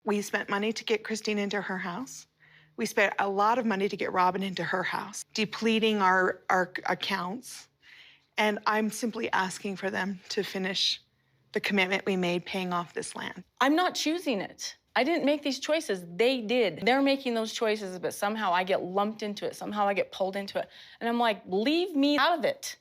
We spent money to get Christine into her house. We spent a lot of money to get Robyn into her house, depleting our accounts. And I'm simply asking for them to finish the commitment we made paying off this land. I'm not choosing it. I didn't make these choices. They did. They're making those choices, but somehow I get lumped into it. Somehow I get pulled into it. And I'm like, leave me out of it.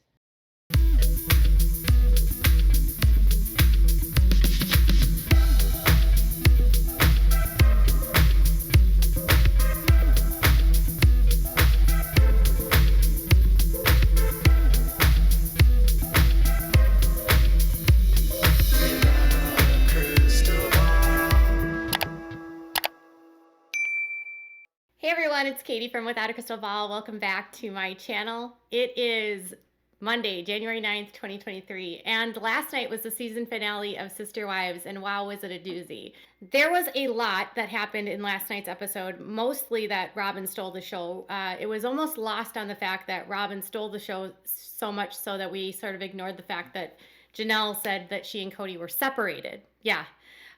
Hey everyone, it's Katie from Without a Crystal Ball. Welcome back to my channel. It is Monday, January 9th, 2023, and last night was the season finale of Sister Wives, and wow, was it a doozy. There was a lot that happened in last night's episode, mostly that Robyn stole the show. It was almost lost on the fact that Robyn stole the show so much so that we sort of ignored the fact that Janelle said that she and Kody were separated. Yeah.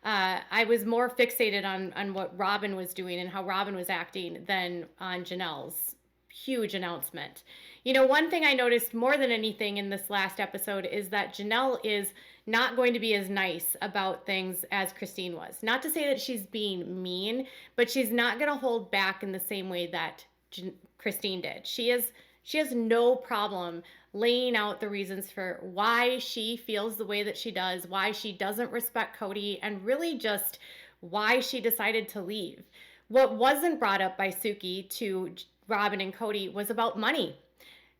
I was more fixated on what Robyn was doing and how Robyn was acting than on Janelle's huge announcement. You know, one thing I noticed more than anything in this last episode is that Janelle is not going to be as nice about things as Christine was. Not to say that she's being mean, but she's not going to hold back in the same way that Christine did. She has no problem laying out the reasons for why she feels the way that she does, why she doesn't respect Kody, and really just why she decided to leave. What wasn't brought up by Suki to Robyn and Kody was about money.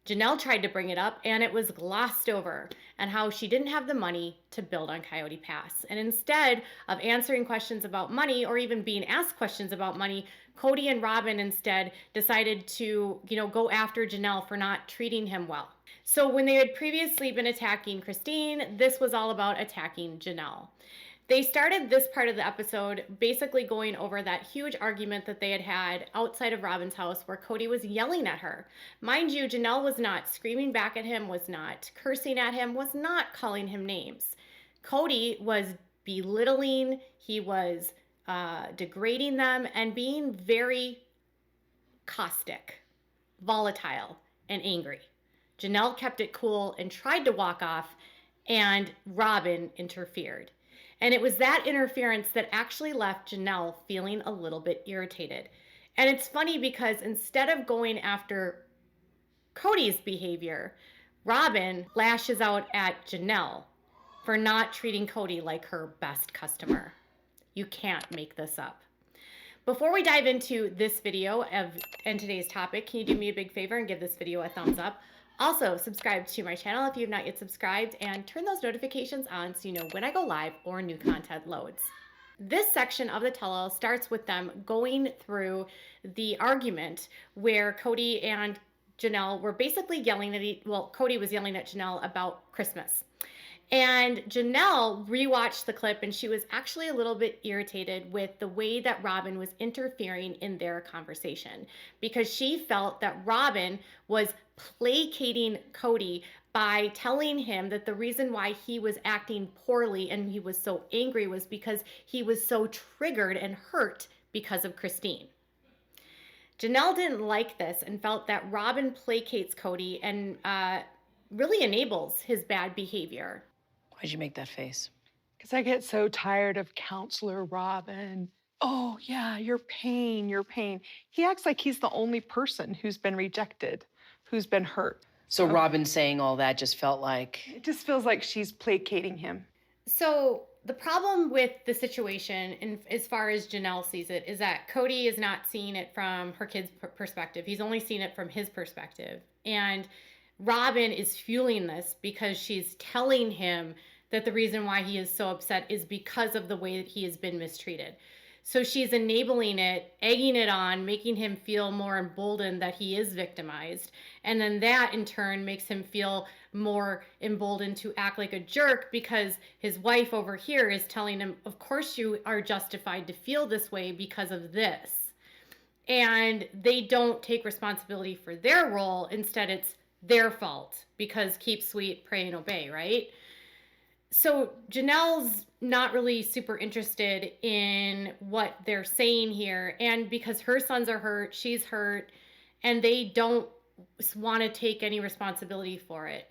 Janelle tried to bring it up and it was glossed over, and how she didn't have the money to build on Coyote Pass. And instead of answering questions about money or even being asked questions about money, Kody and Robyn instead decided to, go after Janelle for not treating him well. So when they had previously been attacking Christine, this was all about attacking Janelle. They started this part of the episode basically going over that huge argument that they had had outside of Robyn's house where Kody was yelling at her. Mind you, Janelle was not screaming back at him, was not cursing at him, was not calling him names. Kody was belittling, he was degrading them, and being very caustic, volatile, and angry. Janelle kept it cool and tried to walk off, and Robyn interfered. And it was that interference that actually left Janelle feeling a little bit irritated. And it's funny because instead of going after Kody's behavior, Robyn lashes out at Janelle for not treating Kody like her best customer. You can't make this up. Before we dive into this video and today's topic, can you do me a big favor and give this video a thumbs up? Also, subscribe to my channel if you have not yet subscribed, and turn those notifications on so you know when I go live or new content loads. This section of the tell-all starts with them going through the argument where Kody and Janelle were basically yelling at Kody was yelling at Janelle about Christmas. And Janelle rewatched the clip, and she was actually a little bit irritated with the way that Robyn was interfering in their conversation, because she felt that Robyn was placating Kody by telling him that the reason why he was acting poorly and he was so angry was because he was so triggered and hurt because of Christine. Janelle didn't like this and felt that Robyn placates Kody and really enables his bad behavior. Why'd you make that face? Because I get so tired of Counselor Robyn. Oh, yeah, your pain, your pain. He acts like he's the only person who's been rejected, who's been hurt. So Robyn saying all that just felt like... It just feels like she's placating him. So the problem with the situation, and as far as Janelle sees it, is that Kody is not seeing it from her kid's perspective. He's only seeing it from his perspective. And Robyn is fueling this because she's telling him that the reason why he is so upset is because of the way that he has been mistreated. So she's enabling it, egging it on, making him feel more emboldened that he is victimized. And then that in turn makes him feel more emboldened to act like a jerk because his wife over here is telling him, of course you are justified to feel this way because of this. And they don't take responsibility for their role. Instead, it's their fault because keep sweet, pray and obey, right? So Janelle's not really super interested in what they're saying here. And because her sons are hurt, she's hurt, and they don't want to take any responsibility for it.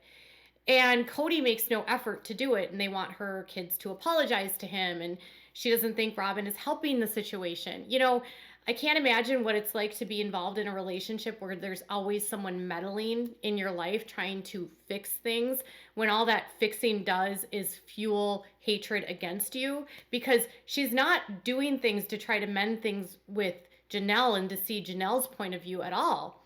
And Kody makes no effort to do it, and they want her kids to apologize to him, and she doesn't think Robyn is helping the situation. You know, I can't imagine what it's like to be involved in a relationship where there's always someone meddling in your life trying to fix things, when all that fixing does is fuel hatred against you, because she's not doing things to try to mend things with Janelle and to see Janelle's point of view at all.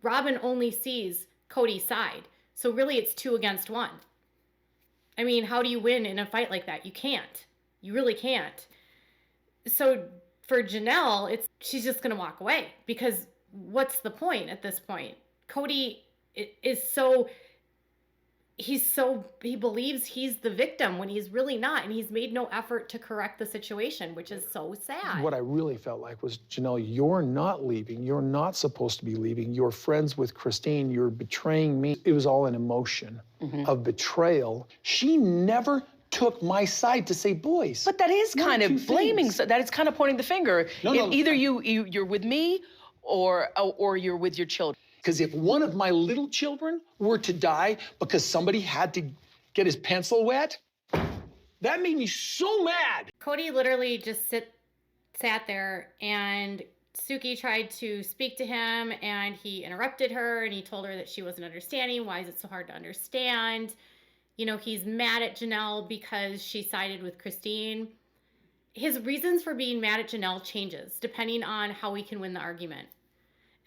Robyn only sees Kody's side. So really it's 2 against 1. I mean, how do you win in a fight like that? You can't. You really can't. So for Janelle, she's just going to walk away, because what's the point at this point? Kody is he believes he's the victim when he's really not, and he's made no effort to correct the situation, which is so sad. What I really felt like was, Janelle, you're not leaving. You're not supposed to be leaving. You're friends with Christine. You're betraying me. It was all an emotion of betrayal. She never took my side to say, boys. But that is kind of blaming. That is kind of pointing the finger. No. Either you're with me, or you're with your children. Because if one of my little children were to die because somebody had to get his pencil wet, that made me so mad. Kody literally just sat there, and Suki tried to speak to him, and he interrupted her, and he told her that she wasn't understanding. Why is it so hard to understand? You know, he's mad at Janelle because she sided with Christine. His reasons for being mad at Janelle changes depending on how he can win the argument.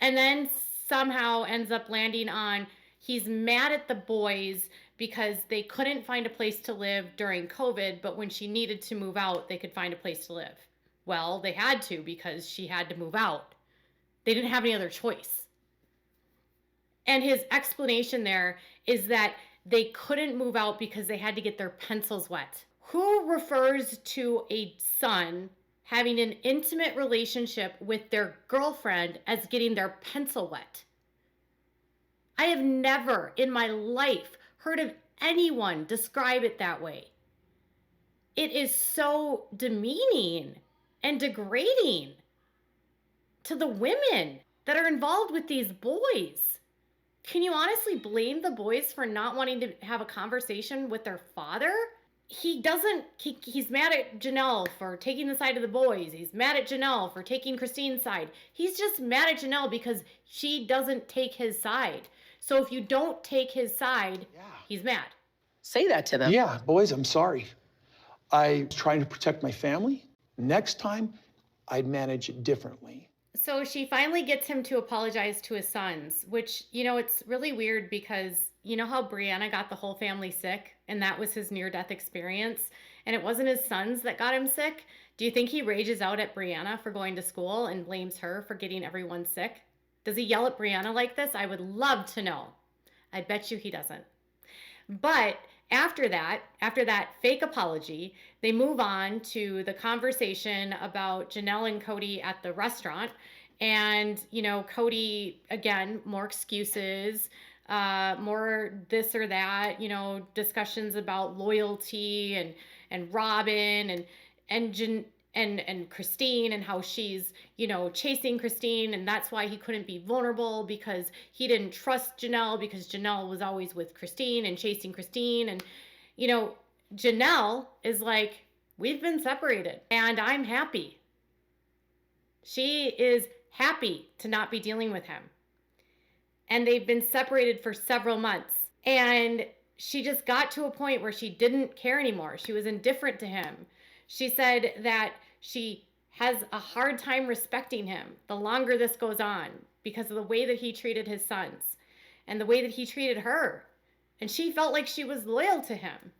And then somehow ends up landing on he's mad at the boys because they couldn't find a place to live during COVID, but when she needed to move out, they could find a place to live. Well, they had to, because she had to move out. They didn't have any other choice. And his explanation there is that they couldn't move out because they had to get their pencils wet. Who refers to a son having an intimate relationship with their girlfriend as getting their pencil wet? I have never in my life heard of anyone describe it that way. It is so demeaning and degrading to the women that are involved with these boys. Can you honestly blame the boys for not wanting to have a conversation with their father? He's mad at Janelle for taking the side of the boys. He's mad at Janelle for taking Christine's side. He's just mad at Janelle because she doesn't take his side. So if you don't take his side, he's mad. Say that to them. Yeah, boys, I'm sorry. I was trying to protect my family. Next time, I'd manage it differently. So she finally gets him to apologize to his sons, which, you know, it's really weird because you know how Brianna got the whole family sick, and that was his near-death experience, and it wasn't his sons that got him sick? Do you think he rages out at Brianna for going to school and blames her for getting everyone sick? Does he yell at Brianna like this? I would love to know. I bet you he doesn't. But after that fake apology, they move on to the conversation about Janelle and Kody at the restaurant. And, you know, Kody, again, more excuses, more this or that, you know, discussions about loyalty and Robyn and Christine and how she's, you know, chasing Christine, and that's why he couldn't be vulnerable because he didn't trust Janelle because Janelle was always with Christine and chasing Christine. And, you know, Janelle is like, we've been separated and I'm happy. She is happy to not be dealing with him. And they've been separated for several months. And she just got to a point where she didn't care anymore. She was indifferent to him. She said that she has a hard time respecting him the longer this goes on because of the way that he treated his sons and the way that he treated her. And she felt like she was loyal to him.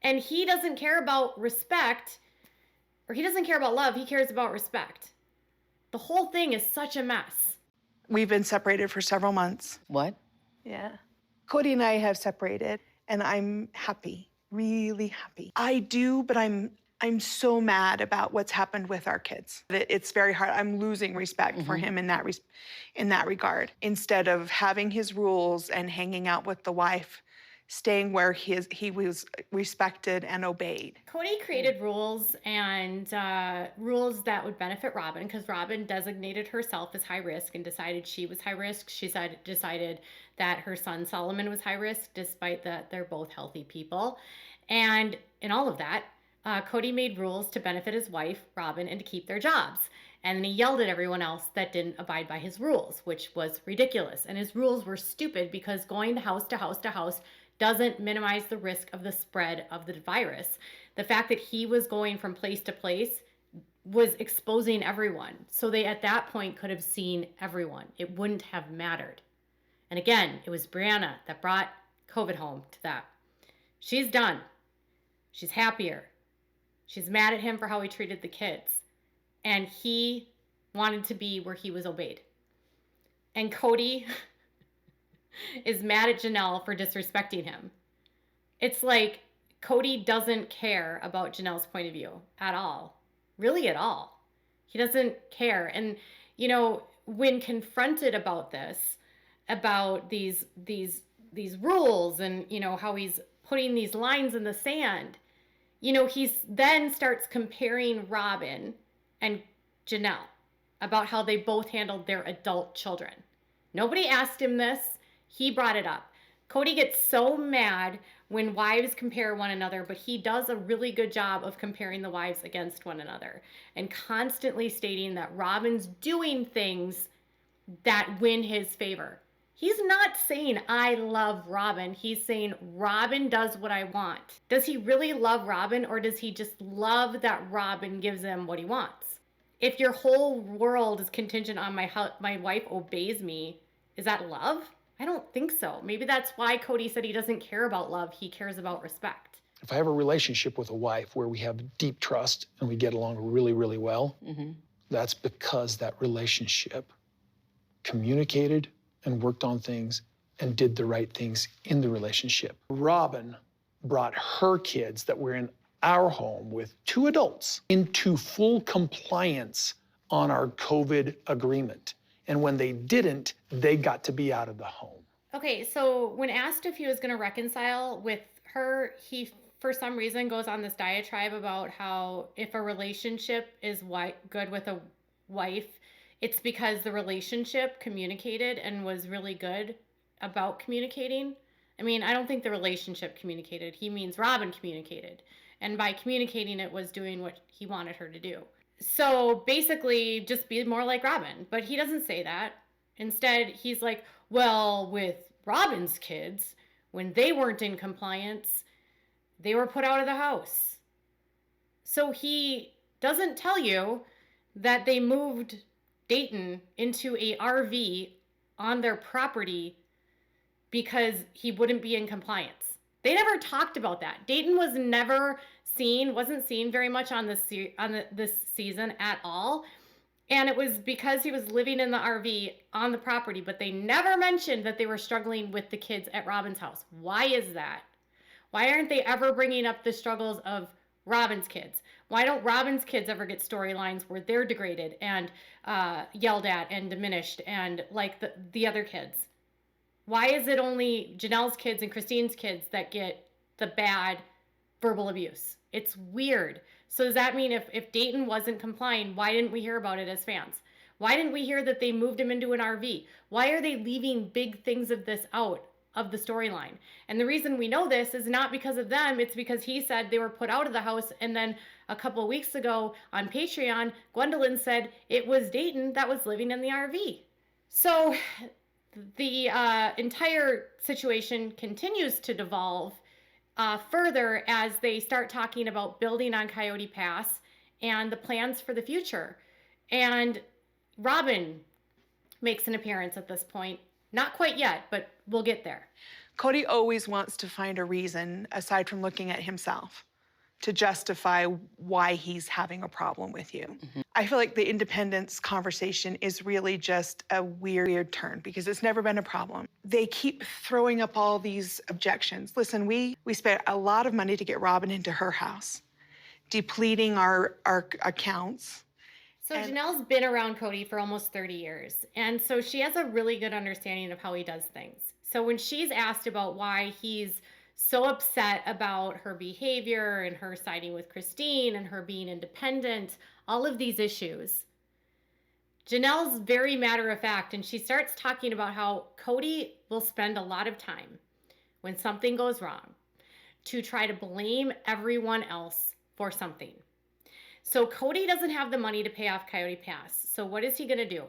And he doesn't care about respect, or he doesn't care about love. He cares about respect. The whole thing is such a mess. We've been separated for several months. What? Yeah. Kody and I have separated, and I'm happy, really happy. I do, but I'm so mad about what's happened with our kids. It's very hard. I'm losing respect for him in that regard. Instead of having his rules and hanging out with the wife, staying where he was respected and obeyed. Kody created rules and rules that would benefit Robyn because Robyn designated herself as high risk and decided she was high risk. She decided that her son Solomon was high risk, despite that they're both healthy people. And in all of that, Kody made rules to benefit his wife, Robyn, and to keep their jobs. And then he yelled at everyone else that didn't abide by his rules, which was ridiculous. And his rules were stupid because going house to house to house doesn't minimize the risk of the spread of the virus. The fact that he was going from place to place was exposing everyone. So they, at that point, could have seen everyone. It wouldn't have mattered. And again, it was Brianna that brought COVID home to that. She's done. She's happier. She's mad at him for how he treated the kids. And he wanted to be where he was obeyed. And Kody is mad at Janelle for disrespecting him. It's like Kody doesn't care about Janelle's point of view at all. Really at all. He doesn't care. And, you know, when confronted about this, about these rules and, you know, how he's putting these lines in the sand, you know, he then starts comparing Robyn and Janelle about how they both handled their adult children. Nobody asked him this. He brought it up. Kody gets so mad when wives compare one another, but he does a really good job of comparing the wives against one another and constantly stating that Robyn's doing things that win his favor. He's not saying, I love Robyn. He's saying, Robyn does what I want. Does he really love Robyn, or does he just love that Robyn gives him what he wants? If your whole world is contingent on my wife obeys me, is that love? I don't think so. Maybe that's why Kody said he doesn't care about love. He cares about respect. If I have a relationship with a wife where we have deep trust and we get along really, really well, that's because that relationship communicated and worked on things and did the right things in the relationship. Robyn brought her kids that were in our home with 2 adults into full compliance on our COVID agreement. And when they didn't, they got to be out of the home. Okay, so when asked if he was going to reconcile with her, he, for some reason, goes on this diatribe about how if a relationship is good with a wife, it's because the relationship communicated and was really good about communicating. I mean, I don't think the relationship communicated. He means Robyn communicated. And by communicating, it was doing what he wanted her to do. So basically, just be more like Robyn. But he doesn't say that. Instead, he's like, well, with Robyn's kids, when they weren't in compliance, they were put out of the house. So he doesn't tell you that they moved Dayton into a RV on their property because he wouldn't be in compliance. They never talked about that. Dayton was never wasn't seen very much on this season at all. And it was because he was living in the RV on the property, but they never mentioned that they were struggling with the kids at Robyn's house. Why is that? Why aren't they ever bringing up the struggles of Robyn's kids? Why don't Robyn's kids ever get storylines where they're degraded and yelled at and diminished and like the other kids? Why is it only Janelle's kids and Christine's kids that get the bad verbal abuse? It's weird. So does that mean if Dayton wasn't complying, why didn't we hear about it as fans? Why didn't we hear that they moved him into an RV? Why are they leaving big things of this out of the storyline? And the reason we know this is not because of them. It's because he said they were put out of the house. And then a couple of weeks ago on Patreon, Gwendolyn said it was Dayton that was living in the RV. So the entire situation continues to devolve further as they start talking about building on Coyote Pass and the plans for the future. And Robyn makes an appearance at this point. Not quite yet, but we'll get there. Kody always wants to find a reason, aside from looking at himself, to justify why he's having a problem with you. I feel like the independence conversation is really just a weird turn because it's never been a problem. They keep throwing up all these objections. Listen, we spent a lot of money to get Robyn into her house, depleting our accounts. So Janelle's been around Kody for almost 30 years. And so she has a really good understanding of how he does things. So when she's asked about why he's so upset about her behavior and her siding with Christine and her being independent, all of these issues. Janelle's very matter of fact, and she starts talking about how Kody will spend a lot of time when something goes wrong to try to blame everyone else for something. So Kody doesn't have the money to pay off Coyote Pass. So what is he going to do?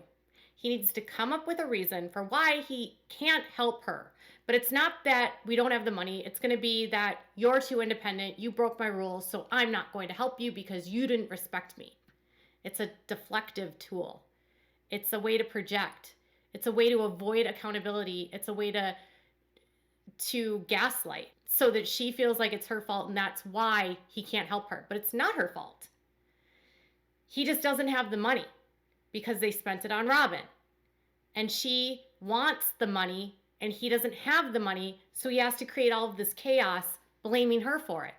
He needs to come up with a reason for why he can't help her. But it's not that we don't have the money. It's going to be that you're too independent. You broke my rules, so I'm not going to help you because you didn't respect me. It's a deflective tool. It's a way to project. It's a way to avoid accountability. It's a way to gaslight so that she feels like it's her fault and that's why he can't help her. But it's not her fault. He just doesn't have the money because they spent it on Robyn. And she wants the money and he doesn't have the money, so he has to create all of this chaos blaming her for it.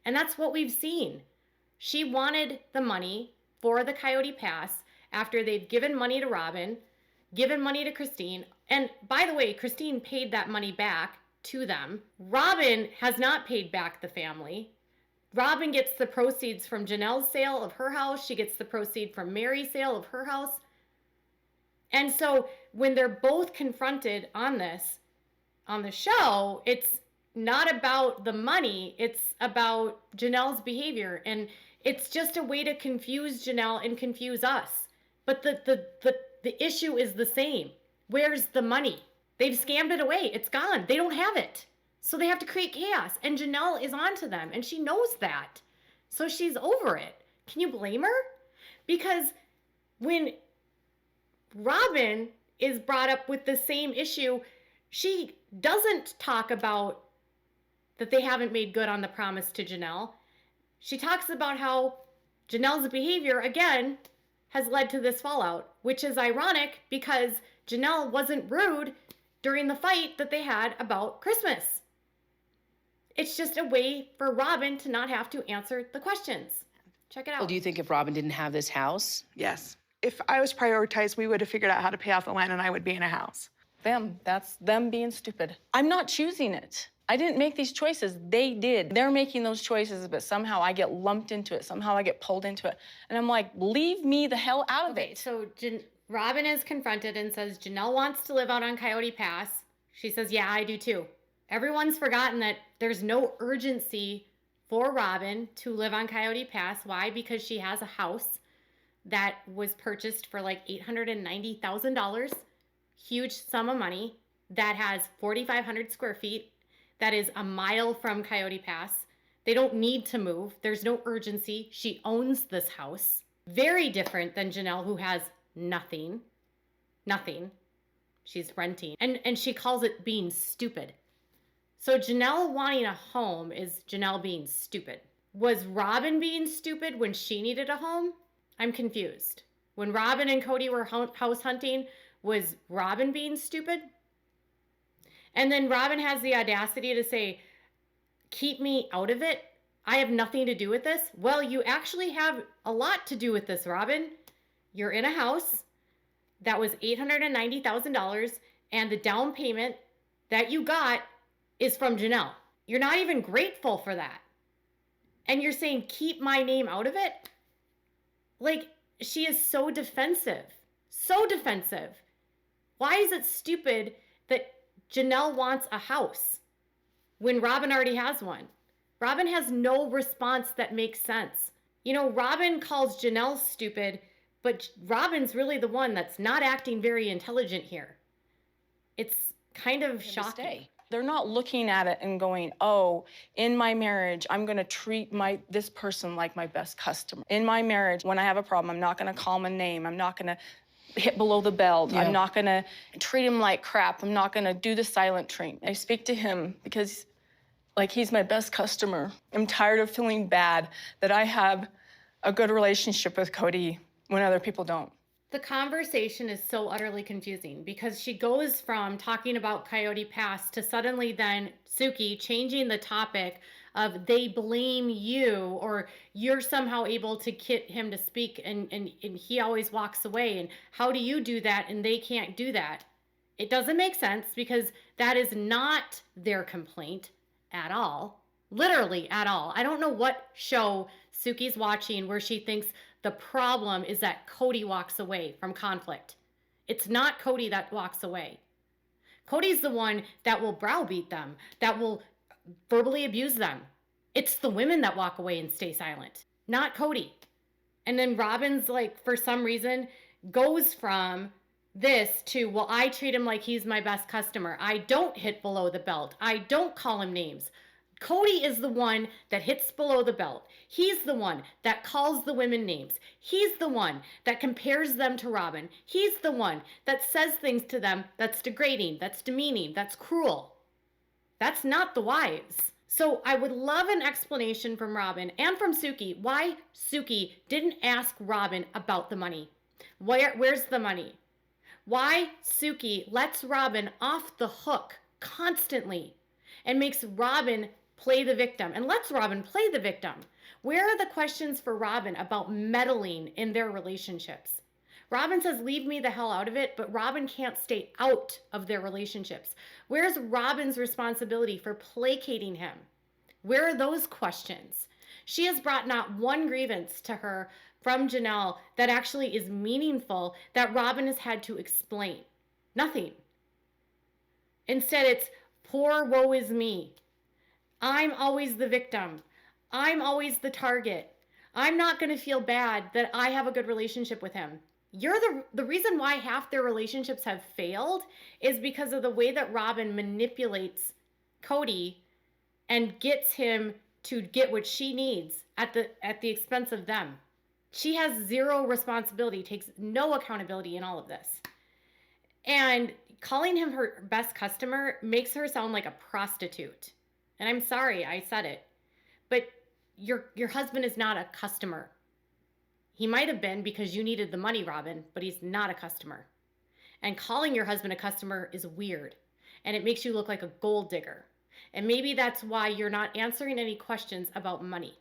And that's what we've seen. She wanted the money for the Coyote Pass after they've given money to Robyn, given money to Christine. And by the way, Christine paid that money back to them. Robyn has not paid back the family. Robyn gets the proceeds from Janelle's sale of her house. She gets the proceed from Mary's sale of her house. And so when they're both confronted on this, on the show, it's not about the money. It's about Janelle's behavior. And it's just a way to confuse Janelle and confuse us. But the issue is the same. Where's the money? They've scammed it away. It's gone. They don't have it. So they have to create chaos. And Janelle is onto them. And she knows that. So she's over it. Can you blame her? Because when Robyn is brought up with the same issue, she doesn't talk about that they haven't made good on the promise to Janelle. She talks about how Janelle's behavior, again, has led to this fallout, which is ironic because Janelle wasn't rude during the fight that they had about Christmas. It's just a way for Robyn to not have to answer the questions. Check it out. Well, do you think if Robyn didn't have this house? Yes. If I was prioritized, we would have figured out how to pay off the land and I would be in a house. That's them being stupid. I'm not choosing it. I didn't make these choices. They did. They're making those choices, but somehow I get lumped into it. Somehow I get pulled into it. And I'm like, leave me the hell out of Okay, it. so Robyn is confronted and says, Janelle wants to live out on Coyote Pass. She says, yeah, I do too. Everyone's forgotten that there's no urgency for Robyn to live on Coyote Pass. Why? Because she has a house that was purchased for like $890,000. Huge sum of money that has 4,500 square feet. That is a mile from Coyote Pass. They don't need to move. There's no urgency. She owns this house. Very different than Janelle, who has nothing. Nothing. She's renting. And she calls it being stupid. So Janelle wanting a home is Janelle being stupid. Was Robyn being stupid when she needed a home? I'm confused. When Robyn and Kody were house hunting, was Robyn being stupid? And then Robyn has the audacity to say, keep me out of it. I have nothing to do with this. Well, you actually have a lot to do with this, Robyn. You're in a house that was $890,000 and the down payment that you got is from Janelle. You're not even grateful for that. And you're saying, keep my name out of it? Like, she is so defensive. So defensive. Why is it stupid that Janelle wants a house when Robyn already has one? Robyn has no response that makes sense. You know, Robyn calls Janelle stupid, but Robyn's really the one that's not acting very intelligent here. It's kind of shocking. They're not looking at it and going, oh, in my marriage, I'm gonna treat this person like my best customer. In my marriage, when I have a problem, I'm not gonna call him a name. I'm not gonna hit below the belt. Yeah. I'm not gonna treat him like crap. I'm not gonna do the silent treatment. I speak to him because, like, he's my best customer. I'm tired of feeling bad that I have a good relationship with Kody when other people don't. The conversation is so utterly confusing because she goes from talking about Coyote Pass to suddenly then Suki changing the topic of they blame you or you're somehow able to get him to speak and he always walks away. And how do you do that and they can't do that? It doesn't make sense because that is not their complaint. at all. Literally at all. I don't know what show Suki's watching where she thinks the problem is that Kody walks away from conflict. It's not Kody that walks away. Kody's the one that will browbeat them, that will verbally abuse them. It's the women that walk away and stay silent, not Kody. And then Robyn's like, for some reason, goes from this to, well, I treat him like he's my best customer. I don't hit below the belt. I don't call him names. Kody is the one that hits below the belt. He's the one that calls the women names. He's the one that compares them to Robyn. He's the one that says things to them that's degrading, that's demeaning, that's cruel. That's not the wives. So I would love an explanation from Robyn and from Suki why Suki didn't ask Robyn about the money. Where's the money? Why Suki lets Robyn off the hook constantly and makes Robyn play the victim and lets Robyn play the victim. Where are the questions for Robyn about meddling in their relationships? Robyn says, leave me the hell out of it, but Robyn can't stay out of their relationships. Where's Robyn's responsibility for placating him? Where are those questions? She has brought not one grievance to her from Janelle that actually is meaningful that Robyn has had to explain. Nothing. Instead, it's poor woe is me. I'm always the victim. I'm always the target. I'm not going to feel bad that I have a good relationship with him. You're the reason why half their relationships have failed is because of the way that Robyn manipulates Kody and gets him to get what she needs at the expense of them. She has zero responsibility, takes no accountability in all of this. And calling him her best customer makes her sound like a prostitute. And I'm sorry I said it, but your husband is not a customer. He might have been because you needed the money, Robyn, but he's not a customer. And calling your husband a customer is weird, and it makes you look like a gold digger. And maybe that's why you're not answering any questions about money.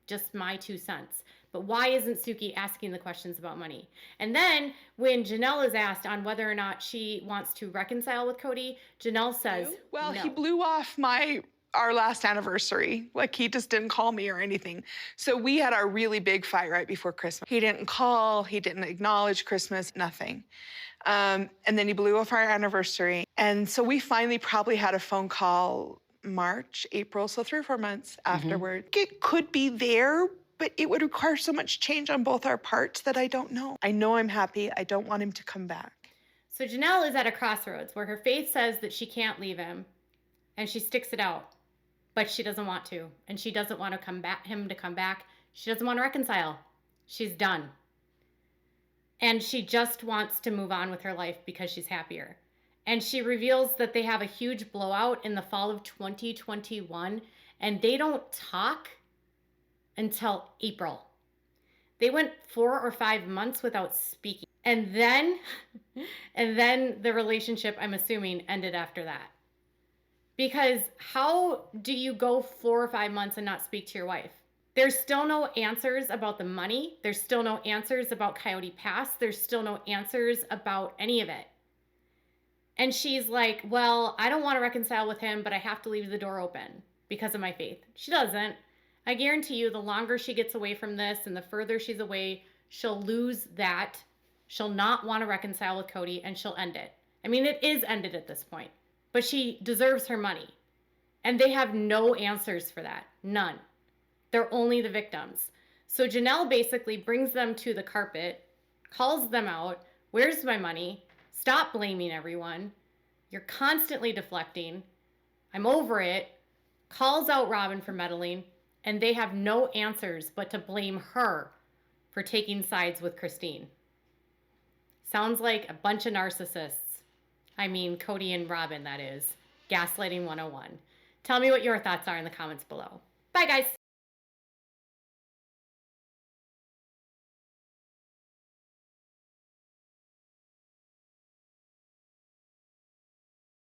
Just my 2 cents. But why isn't Suki asking the questions about money? And then when Janelle is asked on whether or not she wants to reconcile with Kody, Janelle says, well, no. He blew off our last anniversary. Like, he just didn't call me or anything. So we had our really big fight right before Christmas. He didn't call, he didn't acknowledge Christmas, nothing. And then he blew off our anniversary. And so we finally probably had a phone call March, April, so 3 or 4 months afterward. It could be there, but it would require so much change on both our parts that I don't know. I know I'm happy. I don't want him to come back. So Janelle is at a crossroads where her faith says that she can't leave him, and she sticks it out, but she doesn't want to, and she doesn't want him to come back. She doesn't want to reconcile. She's done. And she just wants to move on with her life because she's happier. And she reveals that they have a huge blowout in the fall of 2021, and they don't talk until April. They went 4 or 5 months without speaking. And then the relationship, I'm assuming, ended after that. Because how do you go 4 or 5 months and not speak to your wife? There's still no answers about the money. There's still no answers about Coyote Pass. There's still no answers about any of it. And she's like, well, I don't want to reconcile with him, but I have to leave the door open because of my faith. She doesn't. I guarantee you the longer she gets away from this and the further she's away, she'll lose that. She'll not want to reconcile with Kody and she'll end it. I mean, it is ended at this point, but she deserves her money. And they have no answers for that. None. They're only the victims. So Janelle basically brings them to the carpet, calls them out. Where's my money? Stop blaming everyone. You're constantly deflecting. I'm over it. Calls out Robyn for meddling, and they have no answers but to blame her for taking sides with Christine. Sounds like a bunch of narcissists. I mean, Kody and Robyn, that is. Gaslighting 101. Tell me what your thoughts are in the comments below. Bye, guys.